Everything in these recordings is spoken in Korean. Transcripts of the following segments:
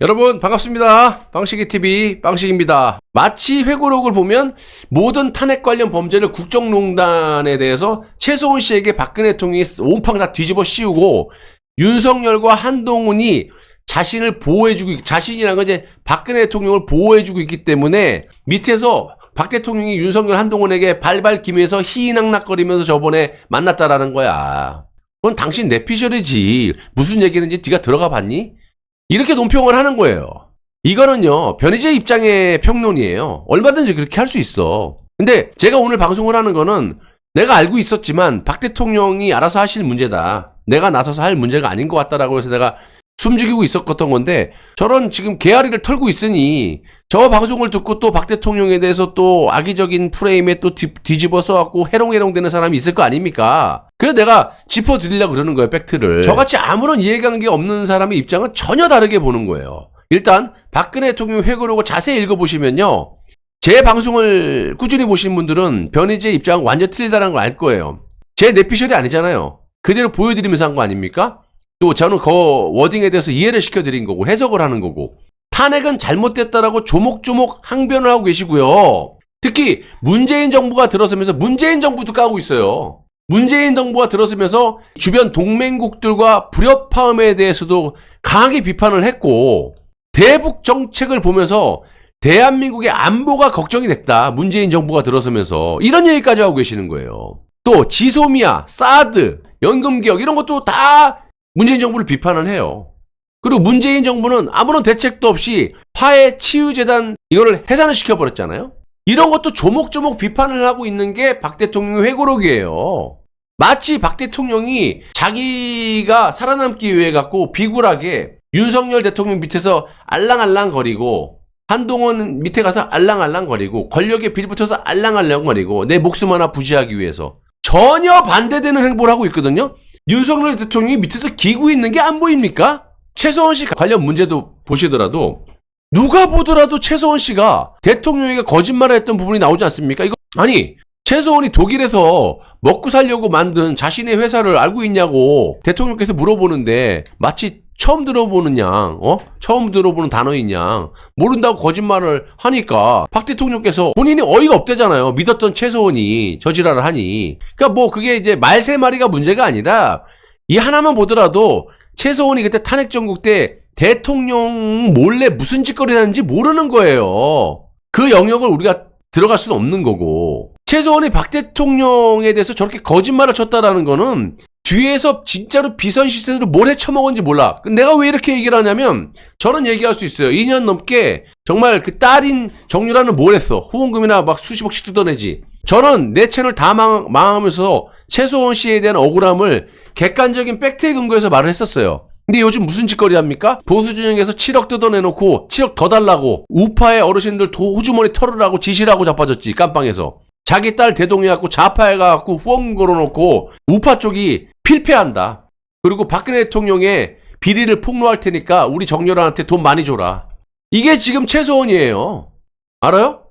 여러분 반갑습니다. 빵식이TV 빵식입니다. 마치 회고록을 보면 모든 탄핵 관련 범죄를 국정농단에 대해서 최소원 씨에게 박근혜 대통령이 온팡 다 뒤집어 씌우고 윤석열과 한동훈이 자신을 보호해주고, 자신이란 건 이제 박근혜 대통령을 보호해주고 있기 때문에 밑에서 박 대통령이 윤석열 한동훈에게 발발 기면서 희희낙낙거리면서 저번에 만났다라는 거야. 그건 당신 내피셜이지. 무슨 얘기는지 네가 들어가 봤니? 이렇게 논평을 하는 거예요. 이거는요, 변희재 입장의 평론이에요. 얼마든지 그렇게 할 수 있어. 근데 제가 오늘 방송을 하는 거는 내가 알고 있었지만 박 대통령이 알아서 하실 문제다. 내가 나서서 할 문제가 아닌 것 같다라고 해서 내가 숨죽이고 있었던 건데, 저런 지금 개아리를 털고 있으니 저 방송을 듣고 또 박 대통령에 대해서 또 악의적인 프레임에 또 뒤집어 써갖고 해롱해롱 되는 사람이 있을 거 아닙니까? 그래서 내가 짚어드리려고 그러는 거예요, 팩트를. 저같이 아무런 이해관계 없는 사람의 입장은 전혀 다르게 보는 거예요. 일단 박근혜 대통령 회고록을 자세히 읽어보시면요, 제 방송을 꾸준히 보신 분들은 변희재 입장은 완전 틀리다는 걸 알 거예요. 제 내피셜이 아니잖아요. 그대로 보여드리면서 한 거 아닙니까? 또 저는 그 워딩에 대해서 이해를 시켜드린 거고 해석을 하는 거고, 탄핵은 잘못됐다라고 조목조목 항변을 하고 계시고요. 특히 문재인 정부가 들어서면서 문재인 정부도 까고 있어요. 문재인 정부가 들어서면서 주변 동맹국들과 불협화음에 대해서도 강하게 비판을 했고, 대북 정책을 보면서 대한민국의 안보가 걱정이 됐다. 문재인 정부가 들어서면서 이런 얘기까지 하고 계시는 거예요. 또 지소미아, 사드, 연금개혁 이런 것도 다 문재인 정부를 비판을 해요. 그리고 문재인 정부는 아무런 대책도 없이 화해치유재단 이거를 해산을 시켜버렸잖아요. 이런 것도 조목조목 비판을 하고 있는 게 박 대통령의 회고록이에요. 마치 박 대통령이 자기가 살아남기 위해 갖고 비굴하게 윤석열 대통령 밑에서 알랑알랑거리고, 한동훈 밑에 가서 알랑알랑거리고, 권력에 빌붙어서 알랑알랑거리고, 내 목숨 하나 부지하기 위해서 전혀 반대되는 행보를 하고 있거든요. 윤석열 대통령이 밑에서 기고 있는 게 안 보입니까? 최소원 씨 관련 문제도 보시더라도 누가 보더라도 최소원 씨가 대통령에게 거짓말을 했던 부분이 나오지 않습니까? 이거 아니, 최소원이 독일에서 먹고 살려고 만든 자신의 회사를 알고 있냐고 대통령께서 물어보는데, 마치 처음 들어보는 양, 처음 들어보는 단어인 양 모른다고 거짓말을 하니까 박 대통령께서 본인이 어이가 없대잖아요. 믿었던 최소원이 저지랄을 하니. 그러니까 뭐 그게 이제 말세 마리가 문제가 아니라 이 하나만 보더라도 최소원이 그때 탄핵 정국 때 대통령 몰래 무슨 짓거리 하는지 모르는 거예요. 그 영역을 우리가 들어갈 수는 없는 거고, 최소원이 박 대통령에 대해서 저렇게 거짓말을 쳤다라는 거는 뒤에서 진짜로 비선 시세로 뭘 해쳐먹은지 몰라. 내가 왜 이렇게 얘기를 하냐면, 저는 얘기할 수 있어요. 2년 넘게 정말 그 딸인 정유라는 뭘 했어. 후원금이나 막 수십억씩 뜯어내지. 저는 내 채널 다 망하면서 최소원 씨에 대한 억울함을 객관적인 팩트에 근거해서 말을 했었어요. 근데 요즘 무슨 짓거리 합니까? 보수진영에서 7억 뜯어내놓고 7억 더 달라고 우파의 어르신들 호주머니 털으라고 지시를 하고 자빠졌지, 깜빵에서. 자기 딸 대동해갖고 좌파해갖고 후원금 걸어놓고 우파 쪽이 필패한다. 그리고 박근혜 대통령의 비리를 폭로할 테니까 우리 정렬한테 돈 많이 줘라. 이게 지금 최소원이에요. 알아요?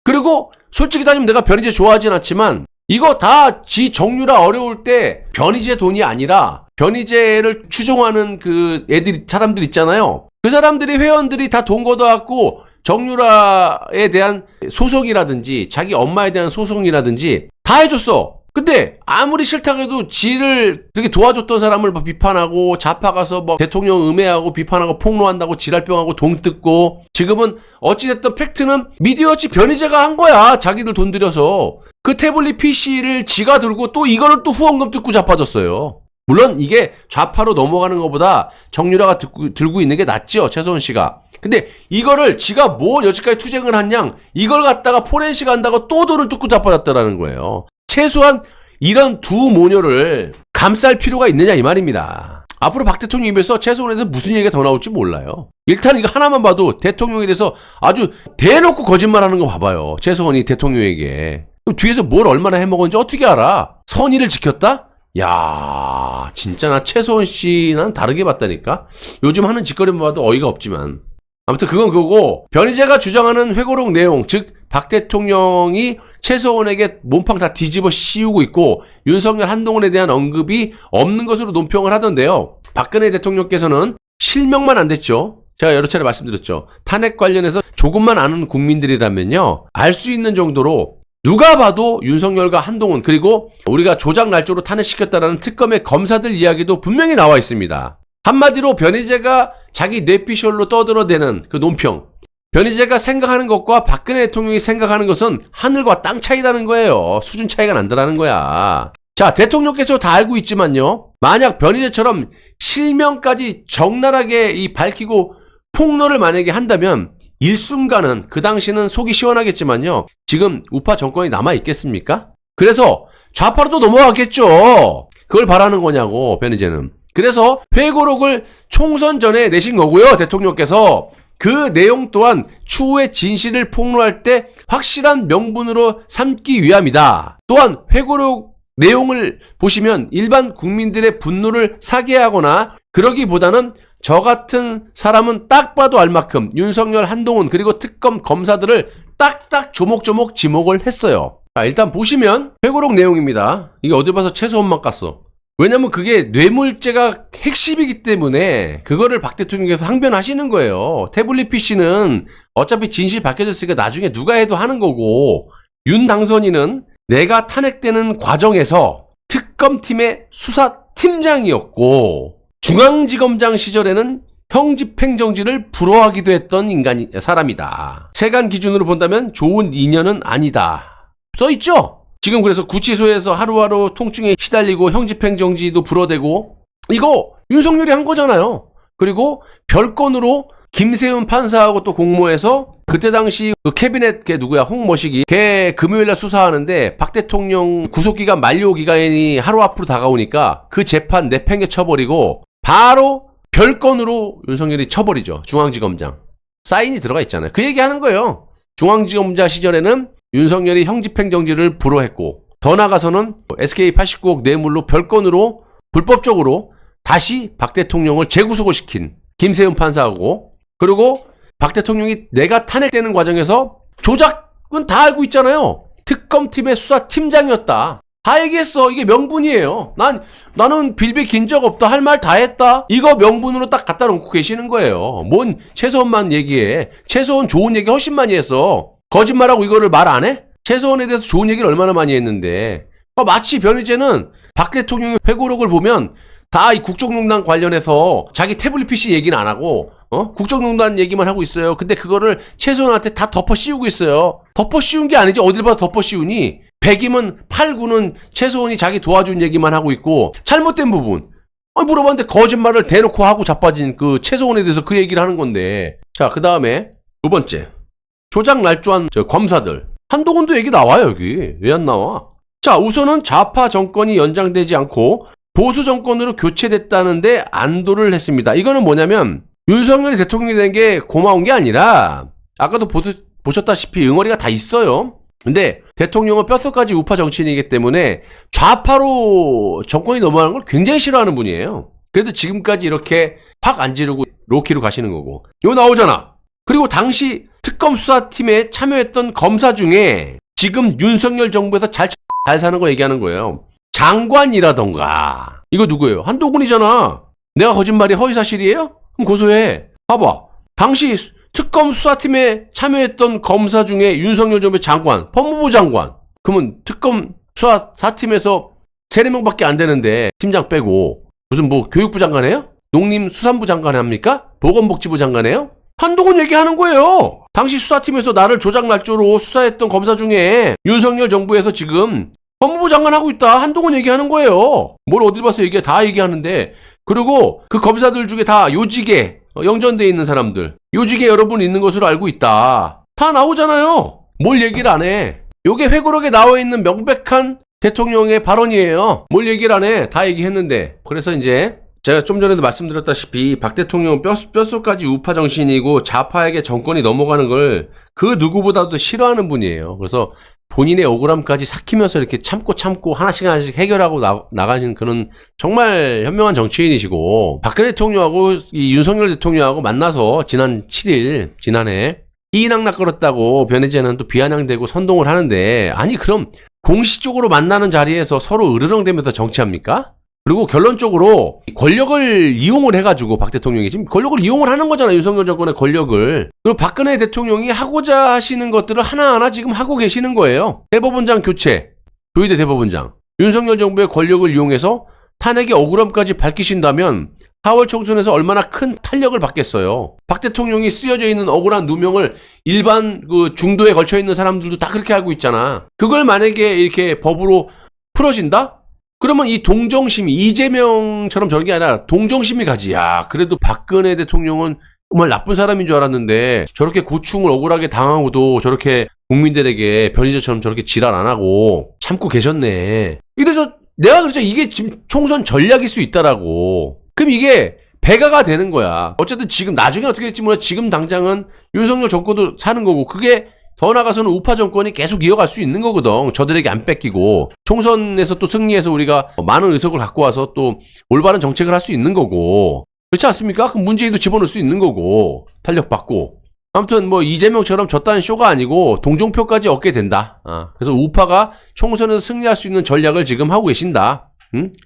그리고 솔직히 따지면 내가 변희재 좋아하진 않지만 이거 다 지 정유라 어려울 때 변희재 돈이 아니라 변희재를 추종하는 그 사람들 있잖아요. 그 사람들이, 회원들이 다 돈 걷어갖고 정유라에 대한 소송이라든지 자기 엄마에 대한 소송이라든지 다 해줬어. 근데 아무리 싫다고 해도 지를 그렇게 도와줬던 사람을 막 비판하고, 좌파 가서 뭐 대통령 음해하고 비판하고 폭로한다고 지랄병하고 돈 뜯고, 지금은 어찌됐든 팩트는 미디어치 변희재가 한 거야. 자기들 돈 들여서. 그 태블릿 PC를 지가 들고 또 이거를 또 후원금 뜯고 자빠졌어요. 물론 이게 좌파로 넘어가는 것보다 정유라가 들고 있는 게 낫죠, 최소원 씨가. 근데 이거를 지가 뭐 여지까지 투쟁을 한 양, 이걸 갖다가 포렌식 한다고 또 돈을 뜯고 자빠졌다라는 거예요. 최소한 이런 두 모녀를 감쌀 필요가 있느냐 이 말입니다. 앞으로 박 대통령 입에서 최소원에 대해서 무슨 얘기가 더 나올지 몰라요. 일단 이거 하나만 봐도 대통령에 대해서 아주 대놓고 거짓말하는 거 봐봐요. 최소원이 대통령에게. 뒤에서 뭘 얼마나 해먹었는지 어떻게 알아? 선의를 지켰다? 야, 진짜 나 최소원 씨는 다르게 봤다니까? 요즘 하는 짓거리만 봐도 어이가 없지만. 아무튼 그건 그거고, 변희재가 주장하는 회고록 내용, 즉 박 대통령이 최소원에게 몸빵 다 뒤집어 씌우고 있고 윤석열 한동훈에 대한 언급이 없는 것으로 논평을 하던데요. 박근혜 대통령께서는 실명만 안 됐죠. 제가 여러 차례 말씀드렸죠. 탄핵 관련해서 조금만 아는 국민들이라면요. 알 수 있는 정도로 누가 봐도 윤석열과 한동훈 그리고 우리가 조작 날조로 탄핵시켰다라는 특검의 검사들 이야기도 분명히 나와 있습니다. 한마디로 변희재가 자기 뇌피셜로 떠들어대는 그 논평. 변희재가 생각하는 것과 박근혜 대통령이 생각하는 것은 하늘과 땅 차이라는 거예요. 수준 차이가 난다는 거야. 자, 대통령께서 다 알고 있지만요. 만약 변희재처럼 실명까지 적나라하게 밝히고 폭로를 만약에 한다면 일순간은 그 당시는 속이 시원하겠지만요. 지금 우파 정권이 남아있겠습니까? 그래서 좌파로 또 넘어가겠죠. 그걸 바라는 거냐고 변희재는. 그래서 회고록을 총선 전에 내신 거고요. 대통령께서. 그 내용 또한 추후에 진실을 폭로할 때 확실한 명분으로 삼기 위함이다. 또한 회고록 내용을 보시면 일반 국민들의 분노를 사게 하거나 그러기보다는 저 같은 사람은 딱 봐도 알 만큼 윤석열, 한동훈 그리고 특검 검사들을 딱딱 조목조목 지목을 했어요. 자, 일단 보시면 회고록 내용입니다. 이게 어디 봐서 최소한만 깠어. 왜냐면 그게 뇌물죄가 핵심이기 때문에 그거를 박 대통령께서 항변하시는 거예요. 태블릿 PC는 어차피 진실 밝혀졌으니까 나중에 누가 해도 하는 거고 윤 당선인은 내가 탄핵되는 과정에서 특검팀의 수사팀장이었고 중앙지검장 시절에는 형집행정지를 불허하기도 했던 사람이다. 세간 기준으로 본다면 좋은 인연은 아니다. 써있죠? 지금 그래서 구치소에서 하루하루 통증에 시달리고 형집행정지도 불어대고 이거 윤석열이 한 거잖아요. 그리고 별건으로 김세훈 판사하고 또 공모해서 그때 당시 그 캐비넷 걔 누구야 홍머식이 걔 금요일날 수사하는데 박 대통령 구속기간 만료 기간이 하루 앞으로 다가오니까 그 재판 내팽개 쳐버리고 바로 별건으로 윤석열이 쳐버리죠. 중앙지검장 사인이 들어가 있잖아요. 그 얘기하는 거예요. 중앙지검장 시절에는 윤석열이 형집행정지를 불허했고 더 나가서는 SK89억 뇌물로 별건으로 불법적으로 다시 박 대통령을 재구속을 시킨 김세훈 판사하고 그리고 박 대통령이 내가 탄핵되는 과정에서 조작은 다 알고 있잖아요. 특검팀의 수사팀장이었다. 다 얘기했어. 이게 명분이에요. 나는 빌비 긴 적 없다. 할 말 다 했다. 이거 명분으로 딱 갖다 놓고 계시는 거예요. 뭔 최소한만 얘기해. 최소한 좋은 얘기 훨씬 많이 했어. 거짓말하고 이거를 말 안 해? 최소한에 대해서 좋은 얘기를 얼마나 많이 했는데. 마치 변희재는 박 대통령의 회고록을 보면 다 이 국정농단 관련해서 자기 태블릿 PC 얘기는 안 하고 국정농단 얘기만 하고 있어요. 근데 그거를 최소한한테 다 덮어 씌우고 있어요. 덮어 씌운 게 아니지. 어딜 봐서 덮어 씌우니? 100이면 8, 9는 최소한이 자기 도와준 얘기만 하고 있고 잘못된 부분 물어봤는데 거짓말을 대놓고 하고 자빠진 그 최소한에 대해서 그 얘기를 하는 건데. 자, 그 다음에 두 번째 조작 날조한 검사들 한동훈도 얘기 나와요. 여기 왜 안 나와? 자, 우선은 좌파 정권이 연장되지 않고 보수 정권으로 교체됐다는데 안도를 했습니다. 이거는 뭐냐면 윤석열이 대통령이 된 게 고마운 게 아니라 아까도 보셨다시피 응어리가 다 있어요. 근데 대통령은 뼛속까지 우파 정치인이기 때문에 좌파로 정권이 넘어가는 걸 굉장히 싫어하는 분이에요. 그래도 지금까지 이렇게 확 안 지르고 로키로 가시는 거고. 이거 나오잖아. 그리고 당시 특검 수사팀에 참여했던 검사 중에 지금 윤석열 정부에서 잘 사는 거 얘기하는 거예요. 장관이라던가. 이거 누구예요? 한동훈이잖아. 내가 거짓말이 허위사실이에요? 그럼 고소해. 봐봐. 당시 특검 수사팀에 참여했던 검사 중에 윤석열 정부의 장관, 법무부 장관. 그러면 특검 수사팀에서 3-4명밖에 안 되는데 팀장 빼고 무슨 뭐 교육부 장관이에요? 농림수산부 장관 합니까? 보건복지부 장관이에요? 한동훈 얘기하는 거예요. 당시 수사팀에서 나를 조작 날조로 수사했던 검사 중에 윤석열 정부에서 지금 법무부 장관 하고 있다. 한동훈 얘기하는 거예요. 뭘 어딜 봐서 얘기해. 다 얘기하는데. 그리고 그 검사들 중에 다 요직에 영전돼 있는 사람들. 요직에 여러분 있는 것으로 알고 있다. 다 나오잖아요. 뭘 얘기를 안 해. 요게 회고록에 나와 있는 명백한 대통령의 발언이에요. 뭘 얘기를 안 해. 다 얘기했는데. 그래서 이제 제가 좀 전에도 말씀드렸다시피 박 대통령은 뼛속까지 우파 정신이고 좌파에게 정권이 넘어가는 걸 그 누구보다도 싫어하는 분이에요. 그래서 본인의 억울함까지 삭히면서 이렇게 참고 하나씩 해결하고 나가신 그런 정말 현명한 정치인이시고 박근혜 대통령하고 이 윤석열 대통령하고 만나서 지난 7일 지난해 희낙낙거렸다고 변희재는 또 비아냥대고 선동을 하는데 아니 그럼 공식적으로 만나는 자리에서 서로 으르렁대면서 정치합니까? 그리고 결론적으로 권력을 이용을 해가지고 박 대통령이 지금 권력을 이용을 하는 거잖아요. 윤석열 정권의 권력을. 그리고 박근혜 대통령이 하고자 하시는 것들을 하나하나 지금 하고 계시는 거예요. 대법원장 교체, 조희대 대법원장. 윤석열 정부의 권력을 이용해서 탄핵의 억울함까지 밝히신다면 4월 총선에서 얼마나 큰 탄력을 받겠어요. 박 대통령이 쓰여져 있는 억울한 누명을 일반 그 중도에 걸쳐 있는 사람들도 다 그렇게 알고 있잖아. 그걸 만약에 이렇게 법으로 풀어진다? 그러면 이 동정심이 이재명처럼 저런 게 아니라 동정심이 가지. 야, 그래도 박근혜 대통령은 정말 나쁜 사람인 줄 알았는데 저렇게 고충을 억울하게 당하고도 저렇게 국민들에게 변희재처럼 저렇게 지랄 안 하고 참고 계셨네. 이래서 내가 그랬죠. 이게 지금 총선 전략일 수 있다라고. 그럼 이게 배가가 되는 거야. 어쨌든 지금 나중에 어떻게 될지 몰라. 지금 당장은 윤석열 정권도 사는 거고 그게 더 나가서는 우파 정권이 계속 이어갈 수 있는 거거든. 저들에게 안 뺏기고 총선에서 또 승리해서 우리가 많은 의석을 갖고 와서 또 올바른 정책을 할 수 있는 거고 그렇지 않습니까? 그럼 문재인도 집어넣을 수 있는 거고 탄력받고 아무튼 뭐 이재명처럼 저딴 쇼가 아니고 동정표까지 얻게 된다. 그래서 우파가 총선에서 승리할 수 있는 전략을 지금 하고 계신다.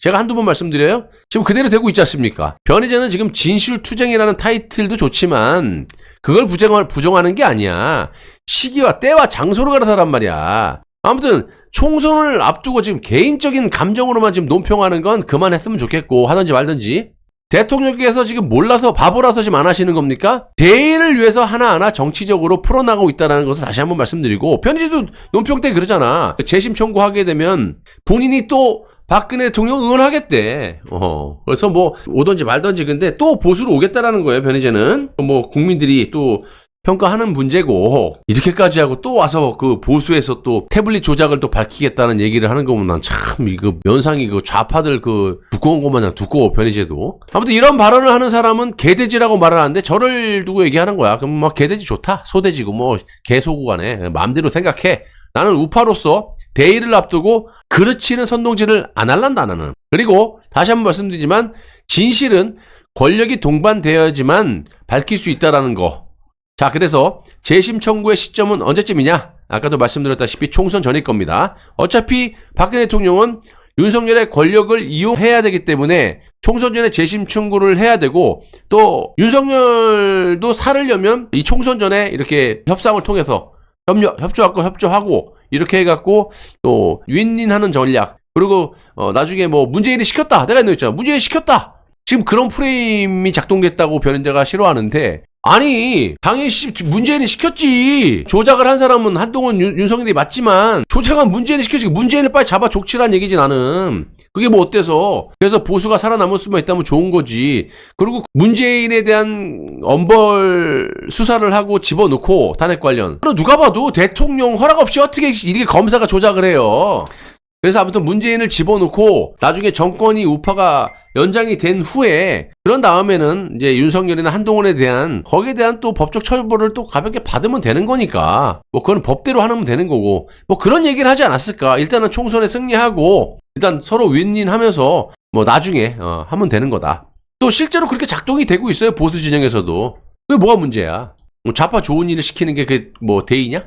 제가 한두 번 말씀드려요. 지금 그대로 되고 있지 않습니까? 변희재는 지금 진실투쟁이라는 타이틀도 좋지만 그걸 부정하는 게 아니야. 시기와 때와 장소로 가라사란 말이야. 아무튼 총선을 앞두고 지금 개인적인 감정으로만 지금 논평하는 건 그만했으면 좋겠고 하든지 말든지. 대통령께서 지금 몰라서 바보라서 지금 안 하시는 겁니까? 대의를 위해서 하나하나 정치적으로 풀어나가고 있다는 것을 다시 한번 말씀드리고 변희재도 논평 때 그러잖아. 재심 청구하게 되면 본인이 또 박근혜 대통령 응원하겠대. 그래서 뭐 오든지 말든지 근데 또 보수로 오겠다라는 거예요. 변희재는 뭐 국민들이 또 평가하는 문제고 이렇게까지 하고 또 와서 그 보수에서 또 태블릿 조작을 또 밝히겠다는 얘기를 하는 거 보면 난 참 이거 면상이 그 좌파들 그 두꺼운 거 마냥 두꺼워. 변희재도 아무튼 이런 발언을 하는 사람은 개돼지라고 말을 하는데 저를 두고 얘기하는 거야. 그럼 막 개돼지 좋다 소돼지고 뭐 개소구 간에 마음대로 생각해. 나는 우파로서 대의를 앞두고 그렇지는 선동질을 안 할란다 나는. 그리고 다시 한번 말씀드리지만 진실은 권력이 동반되어야지만 밝힐 수 있다라는 거. 자, 그래서 재심 청구의 시점은 언제쯤이냐? 아까도 말씀드렸다시피 총선 전일 겁니다. 어차피 박근혜 대통령은 윤석열의 권력을 이용해야 되기 때문에 총선 전에 재심 청구를 해야 되고 또 윤석열도 살으려면 이 총선 전에 이렇게 협상을 통해서 협조하고 이렇게 해갖고 또 윈윈하는 전략 그리고 나중에 뭐 문재인이 시켰다 내가 했잖아. 문재인이 시켰다. 지금 그런 프레임이 작동됐다고 변인재가 싫어하는데 아니 당연히 문재인이 시켰지. 조작을 한 사람은 한동훈 윤석열이 맞지만 조작한 문재인이 시켰지. 문재인을 빨리 잡아 족치라는 얘기지 나는. 그게 뭐 어때서. 그래서 보수가 살아남을 수만 있다면 좋은 거지. 그리고 문재인에 대한 엄벌 수사를 하고 집어넣고 탄핵 관련. 누가 봐도 대통령 허락 없이 어떻게 이렇게 검사가 조작을 해요. 그래서 아무튼 문재인을 집어넣고 나중에 정권이 우파가 연장이 된 후에 그런 다음에는 이제 윤석열이나 한동훈에 대한 거기에 대한 또 법적 처벌을 또 가볍게 받으면 되는 거니까 뭐 그건 법대로 하면 되는 거고 뭐 그런 얘기를 하지 않았을까. 일단은 총선에 승리하고 일단 서로 윈윈하면서 뭐 나중에 하면 되는 거다. 또 실제로 그렇게 작동이 되고 있어요. 보수 진영에서도. 그게 뭐가 문제야. 뭐 좌파 좋은 일을 시키는 게 그게 뭐 대의냐?